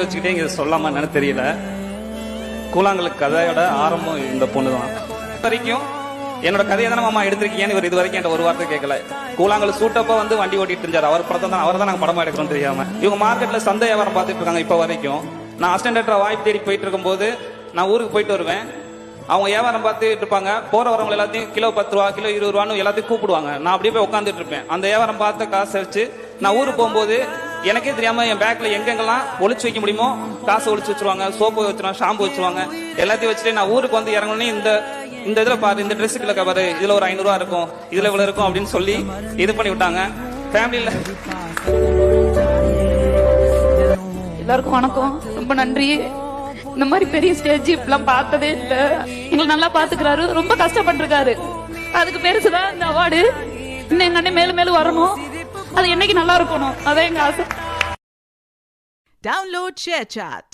வச்சுக்கிட்டே இங்க சொல்லாம என்னன்னு தெரியல. கூழாங்கல் கதையோட ஆரம்பம் இந்த பொண்ணு தான். வரைக்கும் என்னோட கதையை தானே மாமா எடுத்திருக்கீங்கன்னு இவர் இது வரைக்கும் என்கிட்ட ஒரு வார்த்தை கேட்கல. கூழாங்கல் சூட்டப்ப வந்து வண்டி ஓட்டிட்டு இருந்தாரு. அவர் படத்தை அவர் தான் நாங்கள் படமா எடுக்கிறோம் தெரியாம. இவங்க மார்க்கெட்ல சந்தை வியாபாரம் பார்த்துட்டு இருக்காங்க. இப்ப வரைக்கும் நான் அசிஸ்டன்ட் வாய்ப்பு தேடி போயிட்டு இருக்கும் போது நான் ஊருக்கு போயிட்டு வருவேன். அவங்க வியாபாரம் பார்த்துட்டு இருப்பாங்க. போற வரவங்க எல்லாத்தையும் கிலோ 10 ரூபா, கிலோ 20 ரூபான்னு எல்லாத்தையும் கூப்பிடுவாங்க. நான் அப்படியே போய் உட்காந்துட்டு இருப்பேன். அந்த வியாபாரம் பார்த்த காசை வச்சு நான் ஊருக்கு போகும்போது எனக்கே தெரியாம என் பேக்ல எங்கெங்கெல்லாம் ஒளிச்சு வைக்க முடியுமோ காசை ஒளிச்சு வச்சிருவாங்க. சோப்பு வச்சிருவாங்க, ஷாம்பு வச்சிருவாங்க, எல்லாத்தையும் வச்சுட்டு நான் ஊருக்கு வந்து இறங்கணும்னே இந்த இதுல பாரு, இந்த ட்ரெஸ்ஸுக்குள்ள பாரு, இதுல ஒரு 500 ரூபா இருக்கும், இதுல இவ்வளவு இருக்கும் அப்படின்னு சொல்லி இது பண்ணி விட்டாங்க. ஃபேமிலியில எல்லாருக்கும் வணக்கம். ரொம்ப நன்றி. இந்த மாதிரி பெரிய ஸ்டேஜ் இப்பெல்லாம் பார்த்ததே இல்ல. எங்களை நல்லா பாத்துக்கிறாரு. ரொம்ப கஷ்டப்பட்டிருக்காரு. அதுக்கு பெருசுதான் இந்த அவார்டு. இன்னும் எங்க அண்ணன் மேலும் மேலும் வரணும். அது என்னைக்கு நல்லா இருக்கணும். அதான் எங்க ஆசை. Download ShareChat.